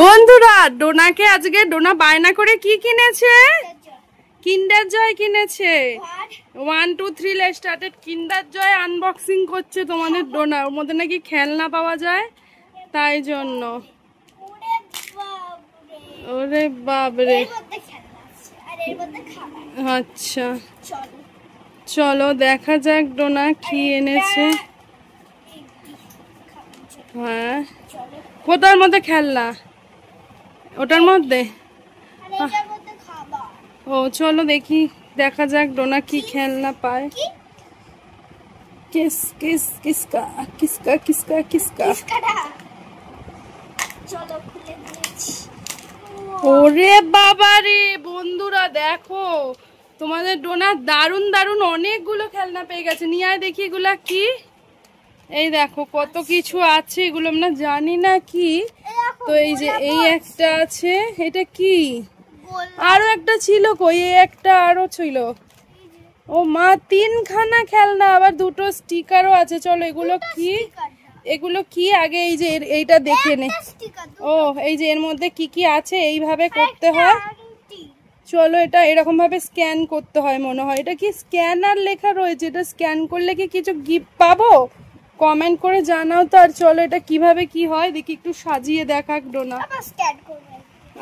বন্ধুরা ডোনাকে আজকে ডোনা বায়না করে কি কিনেছে? কিন্ডার জয় কিনেছে। 1 2 3 let's started. Kinder Joy unboxing করছে তোমাদের ডোনা। ওর মধ্যে নাকি খেলনা পাওয়া যায়, তাই জন্য। ওরে বাবরে, আচ্ছা চলো দেখা যাক ডোনা কি এনেছে। হ্যাঁ, কোথার মধ্যে খেলনা? ওটার মধ্যে? ও চলো দেখি, দেখা যাক ডোনা কি খেলনা পায়। কিস কিস কিসকা কিসকা কিসকা কিসকা। ওরে বাবা রে বন্ধুরা, দেখো তোমাদের ডোনা দারুন দারুন অনেকগুলো খেলনা পেয়ে গেছে। নিয়ে আয় দেখি এগুলা কি। এই দেখো কত কিছু আছে, এগুলো আমরা জানি না কি। তো এই যে এই একটা আছে, এটা কি? আরো একটা ছিল কই, এই একটা আরো ছিল। ও মা, 3খানা খেলনা, আবার 2টো স্টিকারও আছে। চলো এগুলো কি, এগুলো কি আগে এই যে এইটা দেখে নে। ও এই যে এর মধ্যে কি কি আছে, এইভাবে করতে হয়। চলো এটা এরকম ভাবে স্ক্যান করতে হয় মনে হয়। এটা কি স্ক্যানার লেখা রয়েছে, এটা স্ক্যান করলে কি কিছু গিফট পাবো? কমেন্ট করে জানাও তো। আর চলো এটা কিভাবে কি হয় দেখি, একটু সাজিয়ে দেখাক ডোনা।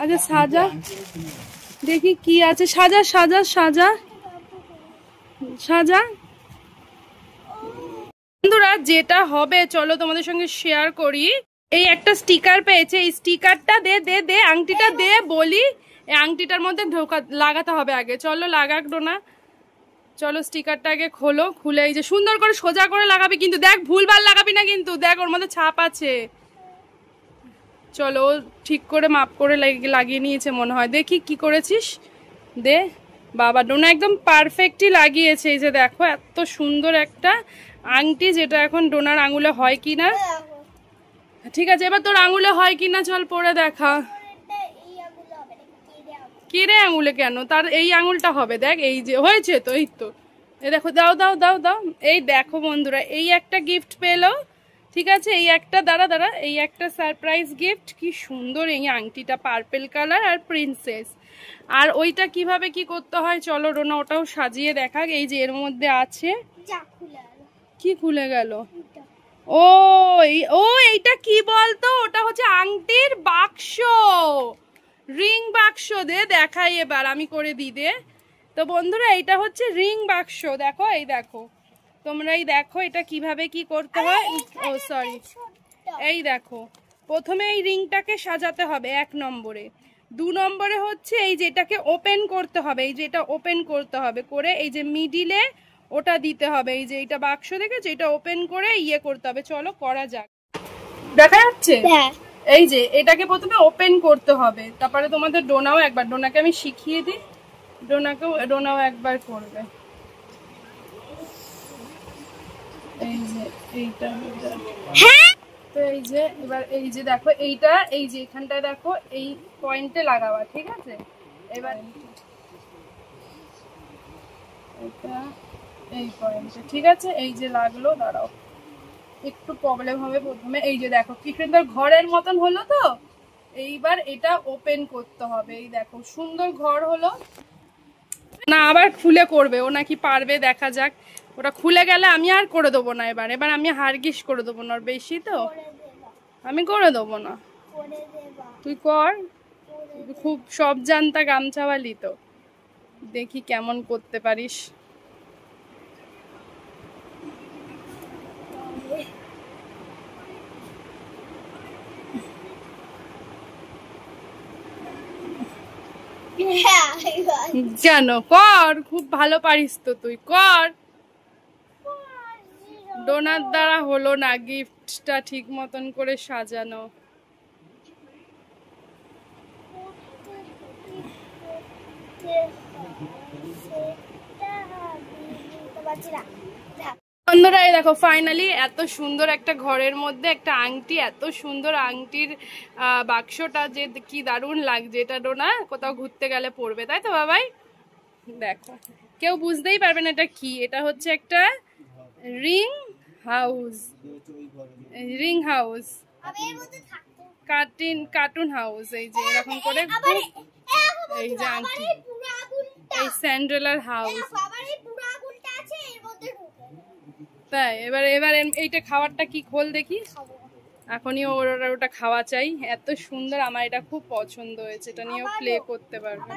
আচ্ছা সাজা দেখি কি আছে। সাজা সাজা সাজা সাজা। বন্ধুরা যেটা হবে চলো তোমাদের সঙ্গে শেয়ার করি। এই একটা স্টিকার পেয়েছে, এই স্টিকারটা দে দে দে, আংটিটা দে বলি। এই আংটিটার মধ্যে লাগাতে হবে আগে। চলো লাগাক ডোনা। চলো স্টিকারটা আগে খোলো, খুলে এই যে সুন্দর করে সোজা করে লাগাবি কিন্তু, দেখ ভুলভাল লাগাবি না কিন্তু, দেখ ওর মধ্যে ছাপ আছে। চলো ঠিক করে মাপ করে লাগিয়ে নিয়েছে মনে হয়। দেখি কি করেছিস, দে। বাবা ডোনা একদম পারফেক্টই লাগিয়েছে। এই যে দেখো এত সুন্দর একটা আংটি, যেটা এখন ডোনার আঙুলে হয় কিনা। ঠিক আছে, এবার তোর আঙুলে হয় কিনা চল পরে দেখা। কি রে আঙুলে কেন? তার এই আঙুলটা হবে, দেখ এই যে হয়েছে তো, এই তো। এই দেখো, দাও দাও দাও দাও। এই দেখো বন্ধুরা, এই একটা গিফট পেলো। ঠিক আছে, এই একটা দাঁড়া দাঁড়া, এই একটা সারপ্রাইজ গিফট। কি সুন্দর এই আংটিটা, পার্পেল কালার আর প্রিন্সেস। আর ওইটা কিভাবে কি করতে হয় চলো ডোনা ওটাও সাজিয়ে দেখাক। এই যে এর মধ্যে আছে, কি খুলে গেল? ও ও এইটা কি বলতো, ওটা হচ্ছে আংটির বাক্স, রিং বাক্স। দে দেখাই এবার, আমি করে দিই দে। তো বন্ধুরা এইটা হচ্ছে রিং বাক্স। দেখো এই দেখো, তোমরাই দেখো এটা কিভাবে কি করতে হয়। ও সরি, এই দেখো প্রথমে এই রিংটাকে সাজাতে হবে 1 নম্বরে। 2 নম্বরে হচ্ছে এই যেটাকে ওপেন করতে হবে, এই যে এটা ওপেন করতে হবে করে এই যে মিডিলে ওটা দিতে হবে। এই যে এটা বাক্স দেখেছো, এটা ওপেন করে ইয়ে করতে হবে। চলো করা যাক, দেখা যাচ্ছে। এই যে এটাকে প্রথমে ওপেন করতে হবে, তারপরে তোমাদের ডোনাও একবার, ডোনাকে আমি শিখিয়ে দিই, ডোনাও একবার করবে। এই যে এইটা, তো এই যে এবার এই যে দেখো এইটা, এই যে এখানটায় দেখো এই পয়েন্টে লাগাবা। ঠিক আছে, এবার এটা এই পয়েন্টে, ঠিক আছে। এই যে লাগলো, দাঁড়াও একটু প্রবলেম হবে প্রথমে। এই যে দেখো কি সুন্দর ঘরের মতন হলো তো। এইবার এটা ওপেন করতে হবে। এই দেখো সুন্দর ঘর হলো না। আবার খুলে করবে ও নাকি পারবে, দেখা যাক। ওটা খুলে গেলে আমি আর করে দেবো না। এবার এবার আমি হারগিস করে দেবো না, বেশি তো আমি করে দেবো না। তুই কর, খুব সব জানতা গামছাওয়ালি তো, দেখি কেমন করতে পারিস। কেন, কর, খুব ভালো পারিস তো তুই, কর। ডোনার দ্বারা হলো না গিফটটা ঠিক মতন করে সাজানো। বন্ধুরা এই দেখো ফাইনালি এত সুন্দর একটা ঘরের মধ্যে একটা আংটি, এত সুন্দর আংটির বাক্সটা যে কি দারুণ লাগছে। এটা ডোনা কোথাও ঘুরতে গেলে পড়বে, তাই তো বাবাই? দেখো কেউ বুঝতেই পারবে না এটা কি। এটা হচ্ছে একটা ring house, ring house. Cartoon house, এই যে এরকম করে এই যে আন্টি এই স্যান্ডেলার হাউস। তাই এবার এইটা খাবারটা কি খোল দেখি, এখনই ওটা খাওয়া চাই। এত সুন্দর, আমার এটা খুব পছন্দ হয়েছে, এটা নিয়েও প্লে করতে পারবে।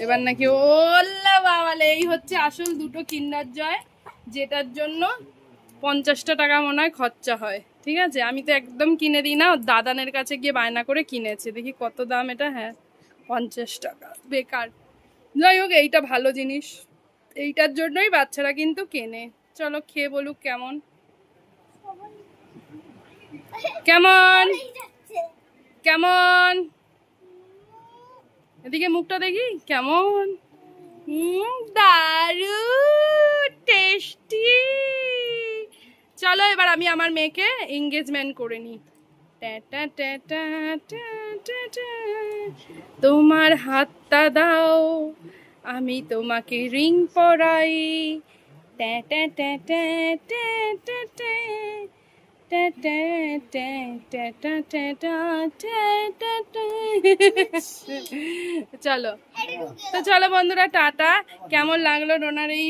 এবার নাকি ওল্লা বাবালে, এই হচ্ছে আসল দুটো কিন্ডার জয়, যেটার জন্য 50টা টাকা মনে হয় খরচা হয়। ঠিক আছে, আমি তো একদম কিনে দিই না, দাদানের কাছে গিয়ে বায়না করে কিনেছে। দেখি কত দাম এটা, হ্যাঁ 50 টাকা, বেকার। যাই হোক, এইটা ভালো জিনিস, এইটার জন্যই বাচ্চারা কিন্তু কেনে। চলো খেয়ে বলুক কেমন কেমন কেমন, এদিকে মুখটা দেখি কেমন। দারুণ টেস্টি। চলো এবার আমি আমার মেয়েকে এঙ্গেজমেন্ট করে নিই। তোমার হাতটা দাও, আমি তোমাকে রিং পরাই। চলো তো, চলো বন্ধুরা, টাটা। কেমন লাগলো ডোনার এই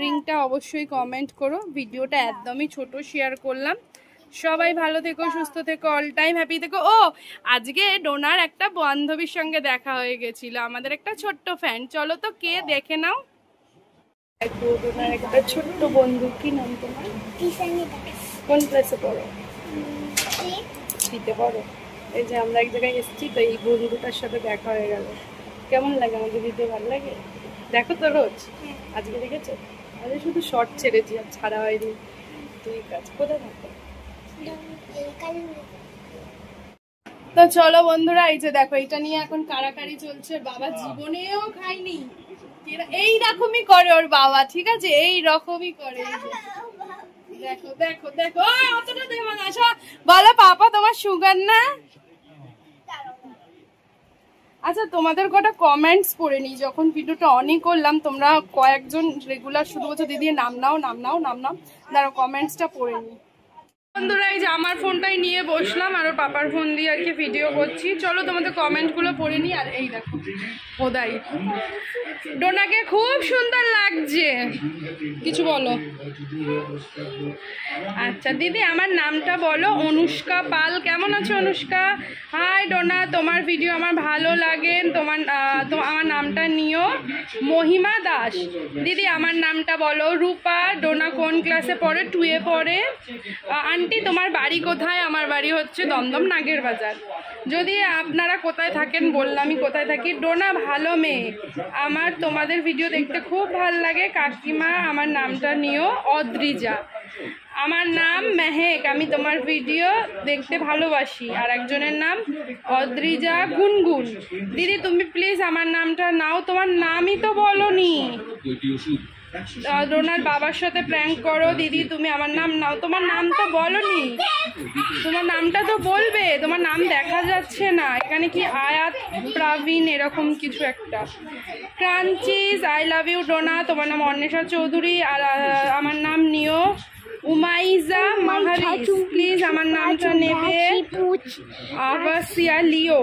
রিংটা অবশ্যই কমেন্ট করো। ভিডিওটা একদমই ছোট শেয়ার করলাম। সবাই ভালো থেকো, সুস্থ থেকো, অল টাইম হ্যাপি থেকো। ও আজকে ডোনার একটা বান্ধবীর সঙ্গে দেখা হয়ে গেছিল, আমাদের একটা ছোট্ট ফ্যান। চলো তো কে দেখে নাও। ডোনার একটা ছোট্ট বন্ধু, কি নাম তোমার? কোন ক্লাসে পড়ো? দিতে পারো। এই যে আমরা এক জায়গায় এসেছি, তো এই বন্ধুটার সাথে দেখা হয়ে গেল। কেমন লাগে আমাদের দিতে? ভালো লাগে? দেখো তো রোজ? আজকে দেখেছো? আজকে শুধু শর্ট ছেড়েছি, আর ছাড়া হয়নি। ঠিক আছে, কোথায় থাকো? তো চলো বন্ধুরা, এই যে দেখো, এটা নিয়ে এখন কারাকারি চলছে। বাবা জীবনেও খাইনি, এই রকমই করে ওর বাবা। ঠিক আছে, এই রকমই করে। দেখো দেখো দেখো, অতটা দেবো না। বলো পাপা, তোমার সুগার না? আচ্ছা, তোমাদের কটা কমেন্টস পড়ে নি যখন ভিডিওটা অনই করলাম। তোমরা কয়েকজন রেগুলার শুধু বলছো দিদি নাম নাও নাম নাও নাম নাও, দাঁড়াও কমেন্টসটা পড়ে নি। বন্ধুরা, এই যে আমার ফোনটাই নিয়ে বসলাম, আর ওর পাপার ফোন দিয়ে আর কি ভিডিও করছি। চলো তোমাদের কমেন্টগুলো পড়ে নি। আর এই দেখো ওদাই, ডোনাকে খুব সুন্দর লাগছে, কিছু বলো। আচ্ছা দিদি, আমার নামটা বলো। অনুষ্কা পাল। কেমন আছো অনুষ্কা? হাই ডোনা, তোমার ভিডিও আমার ভালো লাগে, আমার নামটা নিও। মহিমা দাস। দিদি আমার নামটা বলো। রূপা। ডোনা কোন ক্লাসে পড়ে? 2 এ পড়ে। আন্টি তোমার বাড়ি কোথায়? আমার বাড়ি হচ্ছে দমদম নাগের বাজার। যদি আপনারা কোথায় থাকেন বললামই কোথায় থাকি। ডোনা ভালো মেয়ে, আমার তোমাদের ভিডিও দেখতে খুব ভালো লাগে। কাকিমা আমার নামটা নিও। অদ্রিজা। আমার নাম মেহেক, আমি তোমার ভিডিও দেখতে ভালোবাসি। আর একজনের নাম অদ্রিজা গুনগুন। দিদি তুমি প্লিজ আমার নামটা নাও, তোমার নামই তো বলনি। ডোনার বাবার সাথে প্র্যাঙ্ক করো। দিদি তুমি আমার নাম নাও, তোমার নাম তো বলনি, তোমার নামটা তো বলবে। তোমার নাম দেখা যাচ্ছে না এখানে, কি আয়াত প্রাবীণ এরকম কিছু একটা। ক্রাঞ্চিজ। আই লাভ ইউ ডোনা, তোমার নাম অন্বেষা চৌধুরী। আর আমার নাম নিও। উমাইজা মাহারিস, প্লিজ আমার নামটা নেবে। আবাসিয়া লিও।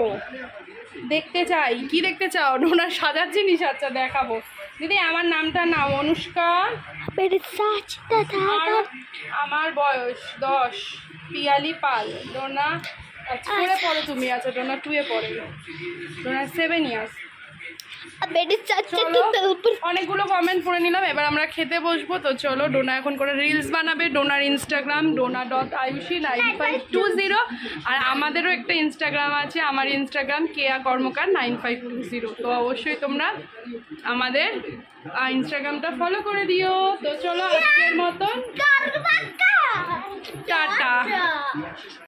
দেখতে চাই। কি দেখতে চাও? ডোনার সাজার জিনিস? আচ্ছা দেখাবো। দিদি আমার নামটা নাও। অনুষ্কা। আমার বয়স 10। পিয়ালি পাল। ডোনা 4 এ পড়ো তুমি? আচ্ছা ডোনা 2 এ পড়ে। ডোনা 7 ইয়ার্স। অনেকগুলো কমেন্ট পড়ে নিলাম, এবার আমরা খেতে বসবো। তো চলো, ডোনা এখন করে রিলস বানাবে। Donor Instagram dona.ayushi9520। আর আমাদেরও একটা ইনস্টাগ্রাম আছে, আমার ইনস্টাগ্রাম কেয়া কর্মকার 9520। তো অবশ্যই তোমরা আমাদের ইনস্টাগ্রামটা ফলো করে দিও। তো চলো আজকের মতন টাটা।